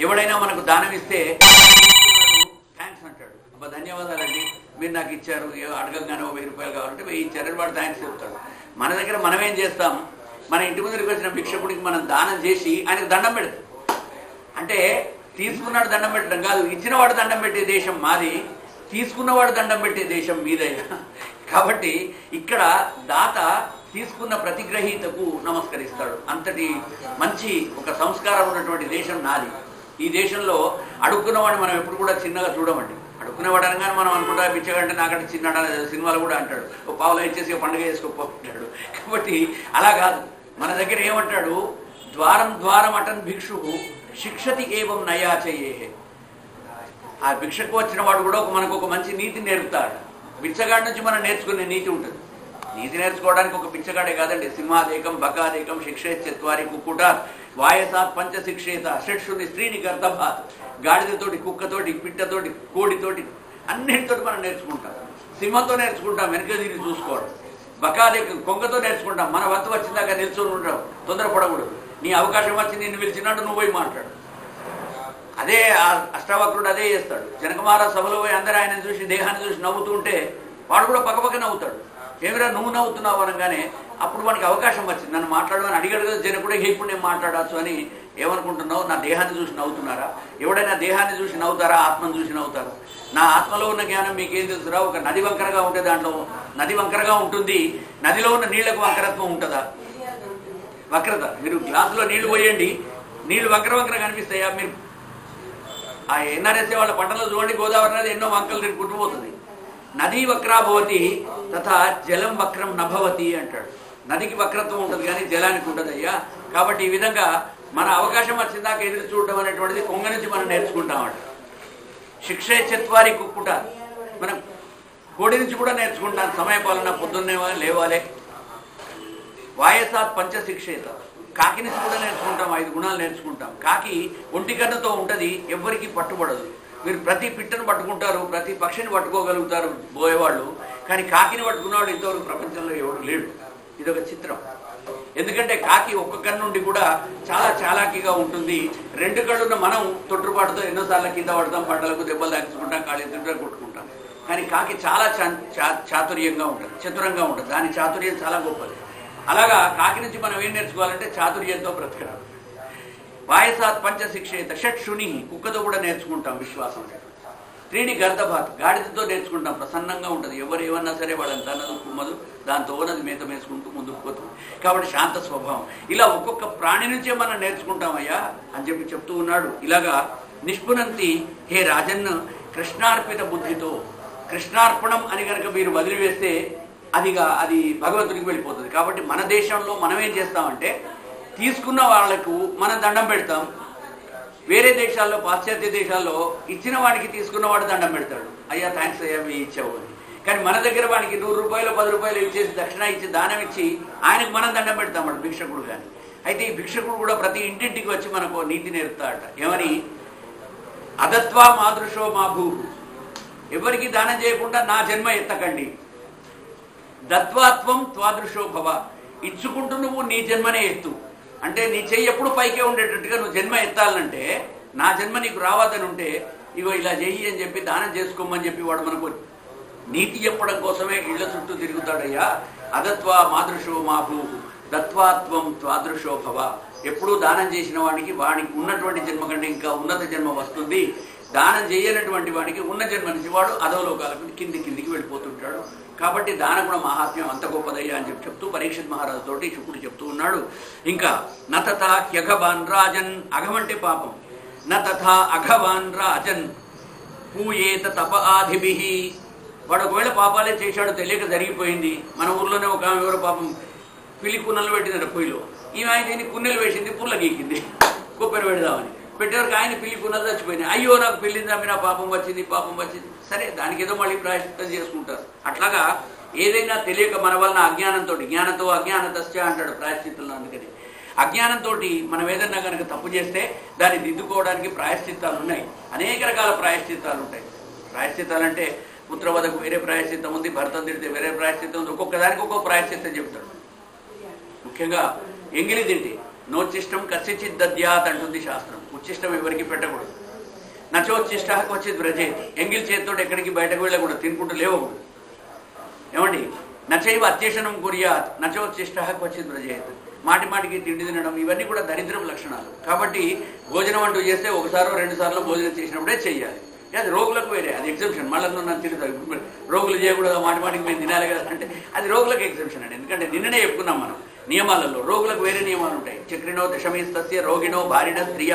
ఎవడైనా మనకు దానం ఇస్తే థ్యాంక్స్ అంటాడు, అబ్బా ధన్యవాదాలండి మీరు నాకు ఇచ్చారు, అడగంగానే 1000 రూపాయలు కావాలంటే 1000 ఇచ్చారని వాడు థ్యాంక్స్ చెప్తాడు. మన దగ్గర మనం ఏం చేస్తాం, మన ఇంటి ముందుకు వచ్చిన భిక్షకుడికి మనం దానం చేసి ఆయనకు దండం పెడతాం. అంటే తీసుకున్నాడు దండం పెట్టడం కాదు, ఇచ్చినవాడు దండం పెట్టే దేశం మాది, తీసుకున్నవాడు దండం పెట్టే దేశం మీదయ్యా. కాబట్టి ఇక్కడ దాత తీసుకున్న ప్రతిగ్రహీతకు నమస్కరిస్తాడు. అంతటి మంచి ఒక సంస్కారం ఉన్నటువంటి దేశం నాది. ఈ దేశంలో అడుక్కున్నవాడిని మనం ఎప్పుడు కూడా చిన్నగా చూడమండి. అడుక్కునేవాడు అనగానే మనం అనుకుంటా పిచ్చగంటే నాకంటే చిన్నడా సినిమాలు కూడా అంటాడు, ఓ పావులో ఇచ్చేసి పండుగ చేసుకోపోతాడు. కాబట్టి అలా కాదు, మన దగ్గర ఏమంటాడు, ద్వారం ద్వారం అటన్ భిక్షు శిక్షతి ఏవం నయాచయే. ఆ భిక్షకు వచ్చిన వాడు కూడా మనకు ఒక మంచి నీతి నేర్పుతాడు. బిచ్చగాడి నుంచి మనం నేర్చుకునే నీతి ఉంటుంది. నీతి నేర్చుకోవడానికి ఒక బిచ్చగాడే కాదండి, సింహాదేకం బకాదేకం శిక్షేత్వారి కుక్కుటాత్ వాయసాత్ పంచ శిక్షేత షట్షుని స్త్రీని గర్ధభాత్. గాడిదతోటి, కుక్కతోటి, పిట్టతోటి, కోడితోటి అన్నిటితోటి మనం నేర్చుకుంటాం. సింహంతో నేర్చుకుంటాం వెనక తిరిగి చూసుకోవడం, బకాదేకం కొంగతో నేర్చుకుంటాం. మన వంతు వచ్చిందాకా నిల్చొని ఉంటాం, తొందరపడకూడదు. నీ అవకాశం వచ్చి నిన్ను పిలిచినట్టు నువ్వు పోయి మాట్లాడు. అదే అష్టావక్రుడు అదే చేస్తాడు. జనకుమార సభలో పోయి అందరూ ఆయన చూసి దేహాన్ని చూసి నవ్వుతూ ఉంటే వాడు కూడా పక్కపక్క నవ్వుతాడు. ఏమిరా నువ్వు నవ్వుతున్నావు అనగానే అప్పుడు వానికి అవకాశం వచ్చింది, నన్ను మాట్లాడమని అడిగాడు కదా జనకుడే, ఇప్పుడు నేను మాట్లాడచ్చు అని ఏమనుకుంటున్నావు? నా దేహాన్ని చూసి నవ్వుతున్నారా? ఎవడైనా దేహాన్ని చూసి నవ్వుతారా? ఆత్మను చూసి నవ్వుతారు. నా ఆత్మలో ఉన్న జ్ఞానం మీకేం తెలుసురా? ఒక నది వంకరగా ఉంటే దాంట్లో నది వంకరగా ఉంటుంది, నదిలో ఉన్న నీళ్లకు వంకరత్వం ఉంటుందా? వక్రత. మీరు గ్లాసులో నీళ్లు పోయండి, నీళ్లు వంకర వంకర కనిపిస్తాయా? మీరు ఆ ఎన్ఆర్ఎస్ఏ వాళ్ళ పంటలో చూడండి, గోదావరి నది ఎన్నో వంకలు తిరిగి కుట్టుపోతుంది. నదీ వక్రా భవతి తథా జలం వక్రం నభవతి అంటాడు. నదికి వక్రత్వం ఉంటుంది కానీ జలానికి ఉండదు అయ్యా. కాబట్టి ఈ విధంగా మన అవకాశం వచ్చిందాక ఎదురు చూడడం అనేటువంటిది కొంగ నుంచి మనం నేర్చుకుంటామంట. శిక్షే చత్వారి కుక్కుట, మనం కోడి నుంచి కూడా నేర్చుకుంటాం. సమయపాలన, పొద్దున్నే లేవాలే. వాయసాత్ పంచశిక్షేత, కాకి నుంచి కూడా నేర్చుకుంటాం. 5 గుణాలు నేర్చుకుంటాం. కాకి ఒంటి కన్నుతో ఉంటుంది, ఎవ్వరికి పట్టుబడదు. మీరు ప్రతి పిట్టను పట్టుకుంటారు, ప్రతి పక్షిని పట్టుకోగలుగుతారు పోయేవాళ్ళు, కానీ కాకిని పట్టుకున్నవాడు ఇంతవరకు ప్రపంచంలో ఎవరు లేడు. ఇదొక చిత్రం. ఎందుకంటే కాకి ఒక్క కన్ను నుండి కూడా చాలా చాలాకీగా ఉంటుంది. 2 కళ్ళున్న మనం తొట్టుపాటుతో ఎన్నోసార్లు కింద పడతాం, పంటలకు దెబ్బలు తాకించుకుంటాం, కాళ్ళు తింటాం, కొట్టుకుంటాం. కానీ కాకి చాలా చాతుర్యంగా ఉంటుంది, చతురంగా ఉంటుంది. దాని చాతుర్యం చాలా గొప్పది. అలాగా కాకి నుంచి మనం ఏం నేర్చుకోవాలంటే చాతుర్యంతో బ్రతకడం. వాయసాత్ పంచశిక్షేత షట్శుని, కుక్కతో కూడా నేర్చుకుంటాం విశ్వాసం. 3 గర్దభాత్, గాడిదతో నేర్చుకుంటాం. ప్రసన్నంగా ఉంటుంది, ఎవరు ఏమన్నా సరే వాళ్ళని తనదు కుమ్మదు, దాంతో ఓనది మేత వేసుకుంటూ ముందుకు పోతుంది. కాబట్టి శాంత స్వభావం. ఇలా ఒక్కొక్క ప్రాణి నుంచే మనం నేర్చుకుంటామయ్యా అని చెప్పి చెప్తూ ఉన్నాడు. ఇలాగా నిష్పునంతి హే రాజన్ కృష్ణార్పిత బుద్ధితో, కృష్ణార్పణం అని కనుక మీరు వదిలివేస్తే అది భగవంతుడికి వెళ్ళిపోతుంది. కాబట్టి మన దేశంలో మనం ఏం చేస్తామంటే తీసుకున్న వాళ్లకు మనం దండం పెడతాం. వేరే దేశాల్లో, పాశ్చాత్య దేశాల్లో ఇచ్చిన వాడికి తీసుకున్నవాడు దండం పెడతాడు, అయ్యా థ్యాంక్స్ అయ్యా మీ ఇచ్చావు అని. కానీ మన దగ్గర వాడికి 100 రూపాయలు 10 రూపాయలు ఇచ్చేసి దక్షిణ ఇచ్చి దానం ఇచ్చి ఆయనకు మనం దండం పెడతామడు భిక్షకుడు. కానీ అయితే ఈ భిక్షకుడు కూడా ప్రతి ఇంటింటికి వచ్చి మనకు నీతి నేర్పుతాడట. ఏమని? అదత్వా మాదృశో మా భూ, ఎవరికి దానం చేయకుండా నా జన్మ ఎత్తకండి. దత్వాత్వం త్వాదృశో భవ, ఇచ్చుకుంటూ నువ్వు నీ జన్మనే ఎత్తు. అంటే నీ చెయ్యి ఎప్పుడు పైకే ఉండేటట్టుగా నువ్వు జన్మ ఎత్తాలంటే, నా జన్మ నీకు రావద్దని ఉంటే ఇగో ఇలా చెయ్యి అని చెప్పి దానం చేసుకోమని చెప్పి వాడు మనకు నీతి చెప్పడం కోసమే ఇళ్ల చుట్టూ తిరుగుతాడయ్యా. అదత్వా మాదృశో మా భూ దత్వాత్వం త్వాదృశో భవ, ఎప్పుడూ దానం చేసిన వాడికి ఉన్నటువంటి జన్మ కంటే ఇంకా ఉన్నత జన్మ వస్తుంది. దానం చేయనటువంటి వాడికి ఉన్న జన్మ నుంచి వాడు అధోలోకాలకు కిందికి వెళ్ళిపోతుంటాడు. కాబట్టి దాన గుణ మహాత్మ్యం అంత గొప్పదయ్యా అని చెప్తూ పరీక్షిత్ మహారాజు తోటి శుకుడు చెప్తూ ఉన్నాడు. ఇంకా నతథా హ్యఘవాన్ రాజన్, అఘమంటే పాపం. నతథా అఘవాన్ రాజన్ పూయేత తప ఆధిభిః, వాడు ఒకవేళ పాపాలే చేశాడు తెలియక జరిగిపోయింది. మన ఊర్లోనే ఒక ఎవరో పాపం పిల్లి కున్నెలు పెట్టిందట పొయ్యిలో, ఈమె ఆయన దీన్ని కున్నెలు వేసింది, పుల్ల గీకింది కొబ్బరి పెడదామని పెట్టేవారికి ఆయన పిల్లి కున్నలు చచ్చిపోయినాయి. అయ్యో నాకు పిల్లిని చంపిన పాపం వచ్చింది. సరే దానికి ఏదో మళ్ళీ ప్రాయశ్చిత్తం చేసుకుంటారు. అట్లాగా ఏదైనా తెలియక మన వలన అజ్ఞానంతో, జ్ఞానంతో అజ్ఞానతశ్చ అంటాడు ప్రాయశ్చిత్తంలో. అందుకని అజ్ఞానంతో మనం ఏదన్నా కనుక తప్పు చేస్తే దాన్ని దిద్దుకోవడానికి ప్రాయశ్చిత్తాలు ఉన్నాయి. అనేక రకాల ప్రాయశ్చిత్తాలు ఉంటాయి. ప్రాయశ్చిత్తాలు అంటే పుత్రవధకు వేరే ప్రాయశ్చిత్తం ఉంది, భర్తను తిడితే వేరే ప్రాయశ్చిత్తం ఉంది. ఒక్కొక్క దానికి ఒక్కొక్క ప్రాయశ్చిత్తం చెప్తాడు. ముఖ్యంగా ఎంగిలి తింటే నోచ్చిష్టం కచ్చిచ్చిత్ దద్యాత్ అంటుంది శాస్త్రం. ఉచ్చిష్టం ఎవరికి పెట్టకూడదు. నచోచ్చిష్ట క్వచిత్ వ్రజేత్, ఎంగిలి చేతితో ఎక్కడికి బయటకు వెళ్ళకూడదు, తినుకుంటూ లేవకూడదు. ఏమండి? నచైవ అత్యేషణం కుర్యాత్ నచోచ్చిష్ట క్వచిత్ వ్రజేత్, మాటికి తిండి తినడం ఇవన్నీ కూడా దరిద్రపు లక్షణాలు. కాబట్టి భోజనం అంటూ చేస్తే 1-2 సార్లు భోజనం చేసినప్పుడే చెయ్యాలి. అది రోగులకు వేరే, అది ఎగ్జంప్షన్. మళ్ళీ నన్ను తిరుగుతారు, రోగులు చేయకూడదు, మాటికి మేము తినాలి కదా అంటే అది రోగులకు ఎగ్జంప్షన్ అండి. ఎందుకంటే నిన్ననే చెప్పుకున్నాం మనం నియమాలలో. రోగులకు వేరే నియమాలు ఉంటాయి. చక్రినో దశమీస్తస్య రోగినో భార్యన స్త్రీయ,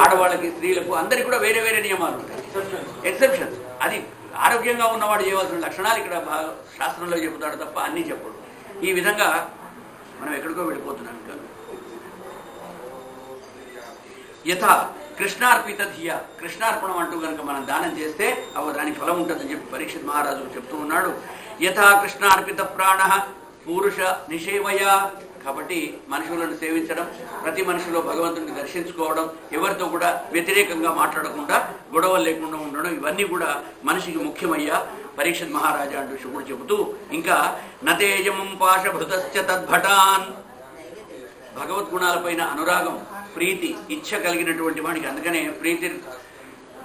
ఆడవాళ్ళకి స్త్రీలకు అందరికీ కూడా వేరే వేరే నియమాలు ఉంటాయి, ఎగ్జంప్షన్స్. అది ఆరోగ్యంగా ఉన్నవాడు చేయవలసిన లక్షణాలు ఇక్కడ శాస్త్రంలో చెబుతాడు తప్ప అన్నీ చెప్పడు. ఈ విధంగా మనం ఎక్కడికో వెళ్ళిపోతున్నాం. ఇంకా యథా కృష్ణార్పిత ధియ, కృష్ణార్పణం అంటూ కనుక మనం దానం చేస్తే దానికి ఫలం ఉంటుందని చెప్పి పరీక్షిత్ మహారాజు చెప్తూ ఉన్నాడు. యథా కృష్ణార్పిత ప్రాణ పురుష నిషేవయ, కాబట్టి మనుషులను సేవించడం, ప్రతి మనిషిలో భగవంతుడిని దర్శించుకోవడం, ఎవరితో కూడా వ్యతిరేకంగా మాట్లాడకుండా గొడవలు లేకుండా ఉండడం, ఇవన్నీ కూడా మనిషికి ముఖ్యమయ్యా పరీక్షిత్ మహారాజా అంటూ శుకుడు చెబుతూ, ఇంకా నతేజమం పాశభృతశ్చ తద్భటాన్, భగవద్గుణాలపైన అనురాగం, ప్రీతి, ఇచ్ఛ కలిగినటువంటి వాడికి, అందుకనే ప్రీతి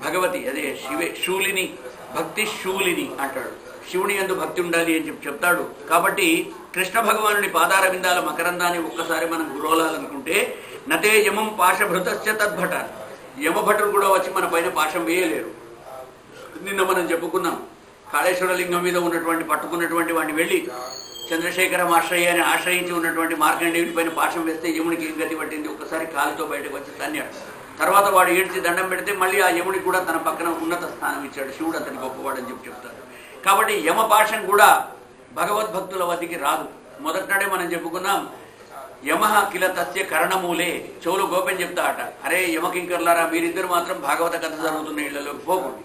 భగవతి, అదే శూలిని, భక్తి శూలిని అంటాడు. శివుని యందు భక్తి ఉండాలి అని చెప్తాడు. కాబట్టి కృష్ణ భగవానుని పాదార విందాల మకరందాన్ని ఒక్కసారి మనం గురోలాలనుకుంటే నతే యమం పాశభృతశ్చ తద్భటాన్, యమభటులు కూడా వచ్చి మన పైన పాశం వేయలేరు. నిన్న మనం చెప్పుకున్నాం, కాళేశ్వర లింగం మీద పట్టుకున్నటువంటి వాడిని వెళ్ళి చంద్రశేఖరం ఆశ్రయాన్ని ఆశ్రయించి ఉన్నటువంటి మార్కండేయుడి పైన పాశం వేస్తే యమునికి గతి పట్టింది. ఒక్కసారి కాలుతో బయటకు వచ్చి తర్వాత వాడు ఏడ్చి దండం పెడితే మళ్ళీ ఆ యముడికి కూడా తన పక్కన ఉన్నత స్థానం ఇచ్చాడు, శివుడు అతని గొప్పవాడని చెప్పి చెప్తారు. కాబట్టి యమపాశం కూడా భగవద్భక్తుల వద్దకి రాదు. మొదటినాడే మనం చెప్పుకున్నాం, యమః కిల తస్య కరణమూలే. చెవులు గోపెన్ చెప్తా అట, అరే యమకింకర్లారా మీరిద్దరు మాత్రం భాగవత కథ జరుగుతున్న ఇళ్లలోకి పోకండి,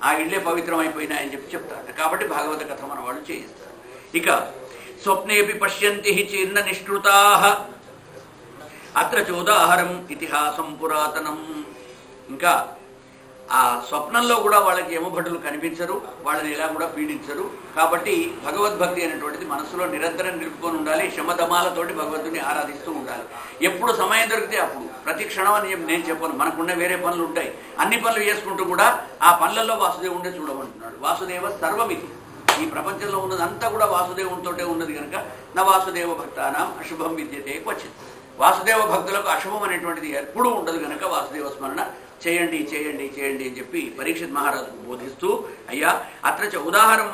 ఆ ఇళ్లే పవిత్రం అయిపోయినాయని చెప్పి చెప్తారట. కాబట్టి భాగవత కథ మన వాళ్ళు చేయిస్తారు. ఇక స్వప్నేపి పశ్యంతి చీర్ణ నిష్కృతాః అత్ర చోదాహరం ఇతిహాసం పురాతనం. ఇంకా ఆ స్వప్నంలో కూడా వాళ్ళకి యమభటులు కనిపించరు, వాళ్ళని ఇలా కూడా పీడించరు. కాబట్టి భగవద్భక్తి అనేటువంటిది మనసులో నిరంతరం నిలుపుకొని ఉండాలి. శమధమాలతోటి భగవంతుని ఆరాధిస్తూ ఉండాలి. ఎప్పుడు సమయం దొరికితే అప్పుడు, ప్రతి క్షణం అని నేను చెప్పను, మనకున్న వేరే పనులు ఉంటాయి. అన్ని పనులు చేసుకుంటూ కూడా ఆ పనులలో వాసుదేవుడే చూడమంటున్నాడు. వాసుదేవ సర్వమితి, ఈ ప్రపంచంలో ఉన్నదంతా కూడా వాసుదేవునితోటే ఉన్నది కనుక నా వాసుదేవ భక్తానాం అశుభం విద్యతే క్వచిత్. వాసుదేవ భక్తులకు అశుభం అనేటువంటిది ఎప్పుడూ ఉండదు కనుక వాసుదేవ స్మరణ చేయండి చేయండి చేయండి అని చెప్పి పరీక్షిత్ మహారాజుకు బోధిస్తూ, అయ్యా అత్రచ ఉదాహరణ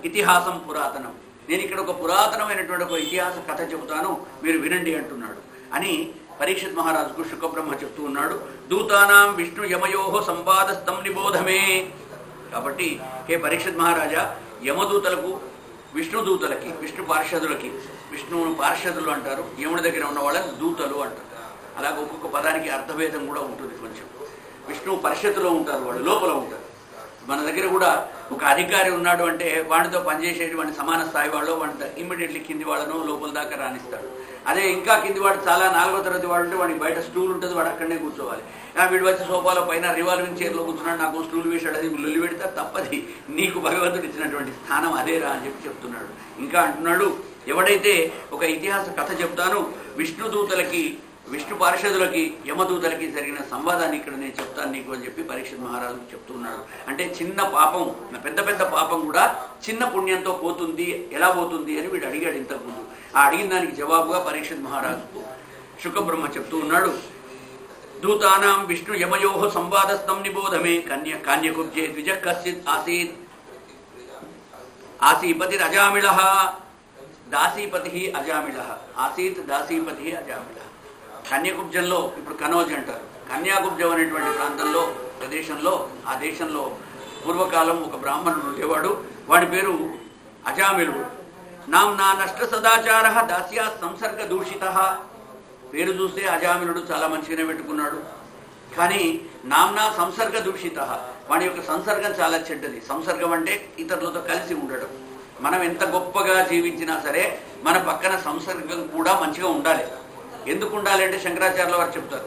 ఇతిహాసం పురాతనం, నేను ఇక్కడ ఒక పురాతనమైనటువంటి ఒక ఇతిహాస కథ చెబుతాను, మీరు వినండి అంటున్నాడు అని పరీక్షిత్ మహారాజుకు శుకబ్రహ్మ చెప్తూ ఉన్నాడు. దూతానాం విష్ణు యమయోహ సంవాదస్తం నిబోధమే. కాబట్టి హే పరీక్షిత్ మహారాజా, యమదూతలకు విష్ణుదూతలకి, విష్ణు పార్షదులకి, విష్ణువును పార్షదులు అంటారు, యముడి దగ్గర ఉన్న వాళ్ళని దూతలు అంటారు. అలాగే ఒక్కొక్క పదానికి అర్థభేదం కూడా ఉంటుంది కొంచెం. విష్ణువు పరిషత్తులో ఉంటారు, వాళ్ళు లోపల ఉంటారు. మన దగ్గర కూడా ఒక అధికారి ఉన్నాడు అంటే వాడితో పనిచేసేటువంటి సమాన స్థాయి వాళ్ళు వాడిని ఇమ్మీడియట్లీ కింది వాళ్ళను లోపల దాకా రాణిస్తాడు. అదే ఇంకా కింది వాడు చాలా 4వ తరగతి వాడు ఉంటే వాడికి బయట స్టూల్ ఉంటుంది, వాడు అక్కడనే కూర్చోవాలి. వీడు వచ్చి సోఫాలో పైన రివాల్వింగ్ చైర్లో కూర్చున్నాడు, నాకు స్టూల్ వేసాడు, అది లొల్లి పెడితే తప్పది, నీకు భగవంతుడు ఇచ్చినటువంటి స్థానం అదేరా అని చెప్పి చెప్తున్నాడు. ఇంకా అంటున్నాడు, ఎవడైతే ఒక ఇతిహాస కథ చెప్తాను, విష్ణుదూతలకి, విష్ణు పార్షదులకి, యమదూతలకి జరిగిన సంవాదాన్ని ఇక్కడ నేను చెప్తాను నీకు అని చెప్పి పరీక్షిత్ మహారాజుకు చెప్తున్నాడు. అంటే చిన్న పాపం, పెద్ద పెద్ద పాపం కూడా చిన్న పుణ్యంతో పోతుంది, ఎలా పోతుంది అని వీడు అడిగాడు ఇంతకుముందు. ఆ అడిగిన దానికి జవాబుగా పరీక్షిత్ మహారాజుకు శుకబ్రహ్మ చెప్తూ ఉన్నాడు. దూతానాం విష్ణు యమయోహ సంవాదస్తం నిబోధమే కాన్యకుబ్జే ద్విజ కశ్చిత్ ఆసీపతి అజామిళ దాసీపతి అజామిళ ఆసీత్ దాసీపతి అజామిళ. కన్యాకుబ్జంలో, ఇప్పుడు కనౌజ్ అంటారు, కన్యాకుబ్జం అనేటువంటి ప్రాంతంలో, ప్రదేశంలో, ఆ దేశంలో పూర్వకాలం ఒక బ్రాహ్మణుడు ఉండేవాడు. వాడి పేరు అజామిళుడు. నామ్నా నష్ట సదాచార దాస్యా సంసర్గ దూషిత. పేరు చూస్తే అజామిళుడు చాలా మంచిగానే పెట్టుకున్నాడు, కానీ నామ్నా సంసర్గ దూషిత, వాడి యొక్క సంసర్గం చాలా చెడ్డది. సంసర్గం అంటే ఇతరులతో కలిసి ఉండడం. మనం ఎంత గొప్పగా జీవించినా సరే మన పక్కన సంసర్గం కూడా మంచిగా ఉండాలి. ఎందుకు ఉండాలి అంటే శంకరాచార్యుల వారు చెప్తారు,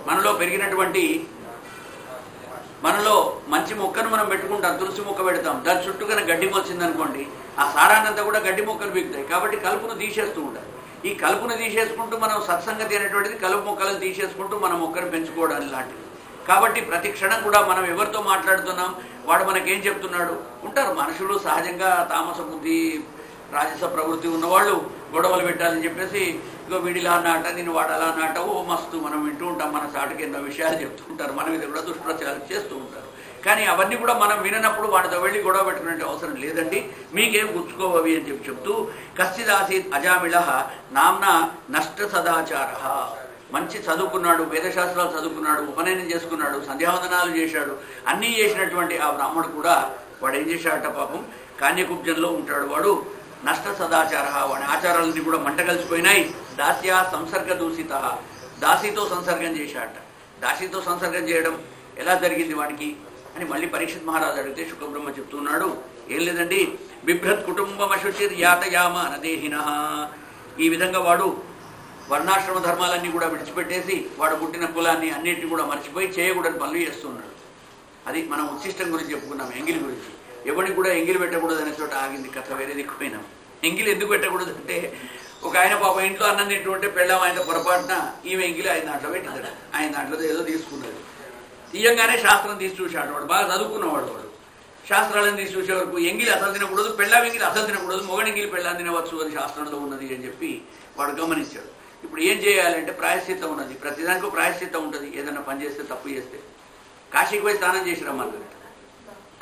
మనలో మంచి మొక్కను మనం పెట్టుకుంటాం, తులసి మొక్క పెడతాం, దాని చుట్టూ కన్నా గడ్డి మొలిచిందనుకోండి, ఆ సారాన్నంతా కూడా గడ్డి మొక్కలు బిగుతాయి. కాబట్టి కలుపును తీసేస్తూ ఉండాలి. ఈ కలుపును తీసేసుకుంటూ మనం సత్సంగతి అనేటువంటిది కలుపు మొక్కలను తీసేసుకుంటూ మన మొక్కను పెంచుకోవడం లాంటిది. కాబట్టి ప్రతి క్షణం కూడా మనం ఎవరితో మాట్లాడుతున్నాం, వాడు మనకేం చెప్తున్నాడు. ఉంటారు మనుషులు సహజంగా తామస బుద్ధి, రాజస ప్రవృత్తి ఉన్నవాళ్ళు గొడవలు పెట్టాలని చెప్పేసి, ఇగో వీడిలా అన్నట, నేను వాడలా అన్నట, ఓ మస్తు మనం వింటూ ఉంటాం, మన సాటికి ఎన్నో విషయాలు చెప్తూ ఉంటారు, మన మీద కూడా దుష్ప్రచారం చేస్తూ ఉంటారు. కానీ అవన్నీ కూడా మనం విననప్పుడు వాడితో వెళ్ళి గొడవ పెట్టుకునే అవసరం లేదండి, మీకేం గుచ్చుకోవవి అని చెప్పి చెప్తూ, కశ్చిదాసీత్ అజామిళ నామ్నా నష్ట సదాచార. మంచి చదువుకున్నాడు, వేదశాస్త్రాలు చదువుకున్నాడు, ఉపనయనం చేసుకున్నాడు, సంధ్యావందనాలు చేశాడు, అన్నీ చేసినటువంటి ఆ బ్రాహ్మణుడు కూడా వాడు ఏం చేశాడట పాపం, కాన్యకుబ్జంలో ఉంటాడు. వాడు నష్ట సదాచార, వాడి ఆచారాలన్నీ కూడా మంట కలిసిపోయినాయి. దాస్యా సంసర్గ దూషిత, దాసీతో సంసర్గం చేశాడట. దాసీతో సంసర్గం చేయడం ఎలా జరిగింది వాడికి అని మళ్ళీ పరీక్షిత్ మహారాజు అడిగితే శుకబ్రహ్మ చెప్తున్నాడు, ఏం లేదండి, బిభ్రత్ కుటుంబం అశుచిర్ యాతయామ అనదేహిన. ఈ విధంగా వాడు వర్ణాశ్రమ ధర్మాలన్నీ కూడా విడిచిపెట్టేసి వాడు పుట్టిన కులాన్ని అన్నింటినీ కూడా మర్చిపోయి చేయకూడని పనులు చేస్తున్నాడు. అది మనం ఉచ్చిష్టం గురించి చెప్పుకున్నాం, ఎంగిలి గురించి. ఎవరికి కూడా ఎంగిలి పెట్టకూడదు అనే చోట ఆగింది కథ, వేరే దిక్కుపోయినాం. ఎంగిలి ఎందుకు పెట్టకూడదు అంటే, ఒక ఆయన పాప ఇంట్లో అన్నం తింటుంటే పెళ్ళాం ఆయన పొరపాటున ఈమె ఎంగిలి ఆయన దాంట్లో పెట్టిందట. ఆయన దాంట్లో ఏదో తీసుకున్నది, తీయంగానే శాస్త్రం తీసి చూశాడు. వాడు బాగా చదువుకున్నవాడు, వాడు శాస్త్రాలను తీసి చూసే వరకు ఎంగిలి అసలు తినకూడదు, పెళ్ళాం ఎంగిలి అసలు తినకూడదు, మొగడెంగిలి పెళ్ళాం తినవచ్చు అని శాస్త్రంలో ఉన్నది అని చెప్పి వాడు గమనించాడు. ఇప్పుడు ఏం చేయాలంటే ప్రాయశ్చిత్తం ఉన్నది, ప్రతిదానికి ప్రాయశ్చిత్తం ఉంటుంది. ఏదైనా పని చేస్తే, తప్పు చేస్తే కాశీకి పోయి స్నానం చేసి రమ్మన్నాడు.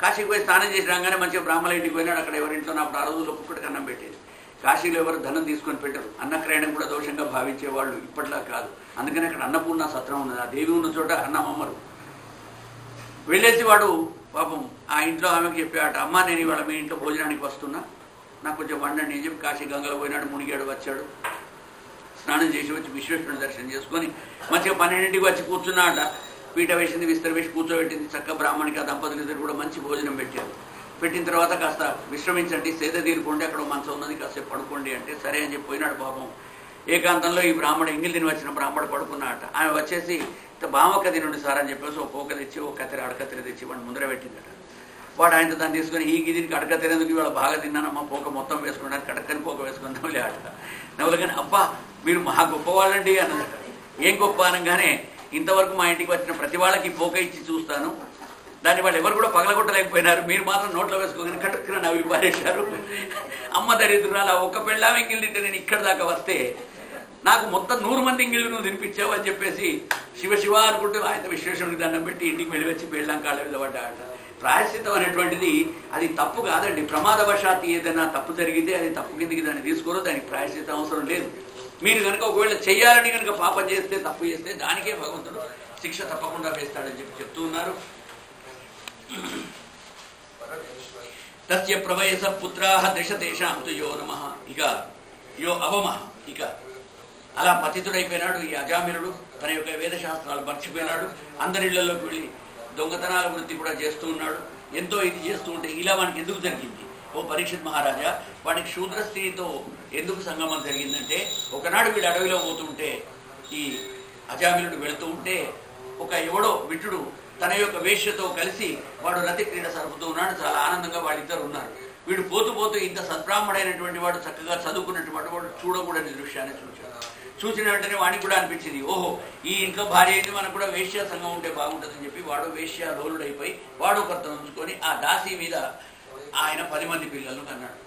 కాశీకి పోయి స్నానం చేసి రాగానే మంచిగా బ్రాహ్మణ ఇంటికి పోయినాడు. అక్కడ ఎవరింట్లో నా ప్రారంభంలో కుక్కడికి అన్నం పెట్టేది. కాశీలో ఎవరు ధనం తీసుకొని పెట్టరు. అన్నక్రయణం కూడా దోషంగా భావించేవాళ్ళు ఇప్పట్లా కాదు. అందుకని అక్కడ అన్నపూర్ణ సత్రం ఉన్నది. ఆ దేవి ఉన్న చోట అన్నం అమ్మరు. వెళ్ళేసి వాడు పాపం ఆ ఇంట్లో ఆమెకు చెప్పాడు, అమ్మ నేను ఇవాళ మీ ఇంట్లో భోజనానికి వస్తున్నా, నాకు కొంచెం వండండి అని చెప్పి కాశీ గంగలో పోయినాడు. మునిగాడు, వచ్చాడు, స్నానం చేసి వచ్చి విశ్వేశ్వరుని దర్శనం చేసుకొని మంచిగా 12ంటికి వచ్చి కూర్చున్నాట. పీట వేసింది, విస్తర వేసి కూర్చోబెట్టింది. చక్క బ్రాహ్మణికి ఆ దంపతులిద్దరు కూడా మంచి భోజనం పెట్టారు. పెట్టిన తర్వాత కాస్త విశ్రమించండి, సేద తీరుకోండి, అక్కడ మంచం ఉన్నది, కాసేపు పడుకోండి అంటే సరే అని చెప్పి పోయినాడు. పాపం ఏకాంతంలో ఈ బ్రాహ్మణ ఎంగిల్ తిని వచ్చిన బ్రాహ్మణ పడుకున్నాట. ఆమె వచ్చేసి బామక్క తినండి సార్ అని చెప్పేసి ఒక పోక తెచ్చి ఒక కత్తెర అడకత్తెర తెచ్చి వాడిని ముందర పెట్టిందట. వాడు ఆయనతో దాన్ని తీసుకొని ఈ దీనికి అడకత్తెరేందుకు ఇవాళ బాగా తిన్నానమ్మా, పోక మొత్తం వేసుకున్నాను, కడక్కని పోక వేసుకుని నవ్వులే ఆట నవ్వులుగానే అబ్బా మీరు మహా గొప్పవాళ్ళండి అన్నదట. ఏం గొప్ప అనగానే ఇంతవరకు మా ఇంటికి వచ్చిన ప్రతి వాళ్ళకి పోక ఇచ్చి చూస్తాను, దాన్ని వాళ్ళు ఎవరు కూడా పగలగొట్టలేకపోయినారు, మీరు మాత్రం నోట్లో వేసుకోగానే కట్టుకుని నవ్వి పారేశారు. అమ్మ దరిద్రాలు ఒక్క పెళ్ళాం ఎంగిల్ తింటే నేను ఇక్కడ దాకా వస్తే నాకు మొత్తం 100 మంది ఎంగిళ్ళు నువ్వు తినిపించావు అని చెప్పేసి శివ శివ అనుకుంటూ ఆయన విశ్వేశ్వరునికి దండం పెట్టి ఇంటికి వెళ్ళి వచ్చి పెళ్ళాం కాళ్ళ వెళ్ళబడ్డాట. ప్రాయశ్చిత్తం అనేటువంటిది అది తప్పు కాదండి. ప్రమాదవశాత్తు ఏదైనా తప్పు జరిగితే అది తప్పు కిందికి దాన్ని తీసుకోరు, దానికి ప్రాయశ్చిత్తం అవసరం లేదు. మీరు కనుక ఒకవేళ చెయ్యాలని కనుక పాపం చేస్తే, తప్పు చేస్తే దానికే భగవంతుడు శిక్ష తప్పకుండా వేస్తాడని చెప్పి చెప్తూ ఉన్నారు. తస్య ప్రవయస పుత్రాహ దశ తేషాం తు యో నమః ఇక యో అవమః. ఇక అలా పతితుడైపోయినాడు ఈ అజామిలుడు. తన యొక్క వేదశాస్త్రాలు మర్చిపోయినాడు. అందరిళ్లలోకి వెళ్ళి దొంగతనాల వృత్తి కూడా చేస్తూ ఉన్నాడు. ఎంతో ఇది చేస్తూ ఉంటే ఇలా వానికి ఎందుకు జరిగింది? ఓ పరీక్షిత్ మహారాజా, వాడికి శూద్ర స్త్రీతో ఎందుకు సంగమం జరిగిందంటే, ఒకనాడు వీడు అడవిలో పోతుంటే ఈ అజామిలుడు వెళుతూ ఉంటే ఒక ఎవడో విటుడు తన యొక్క వేశ్యతో కలిసి వాడు రతి క్రీడ సరుపుతూ ఉన్నాడు. చాలా ఆనందంగా వాళ్ళిద్దరు ఉన్నారు. వీడు పోతూ పోతూ ఇంత సద్బ్రాహ్మడైనటువంటి వాడు, చక్కగా చదువుకున్నటువంటి వాడు చూడకూడని దృశ్యాన్ని చూశాడు. చూసిన వెంటనే వాడికి కూడా అనిపించింది, ఓహో ఈ ఇంట్లో భార్య అయితే మనకు కూడా వేశ్య సంఘం ఉంటే బాగుంటుందని చెప్పి వాడు వేశ్య లోలుడైపోయి వాడు ఒకరితో ఉంచుకొని ఆ దాసి మీద ఆయన 10 మంది పిల్లలను కన్నాడు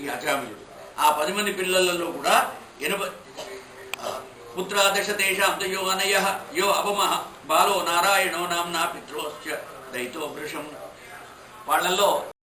ఈ అజామిలుడు. ఆ 10 మంది పిల్లలలో కూడా 80 పుత్రాదశ తేషాం యో అనయః యో అవమః బాలో నారాయణో నామ్నా పిత్రోశ్చ దైతో వృషం. వాళ్ళల్లో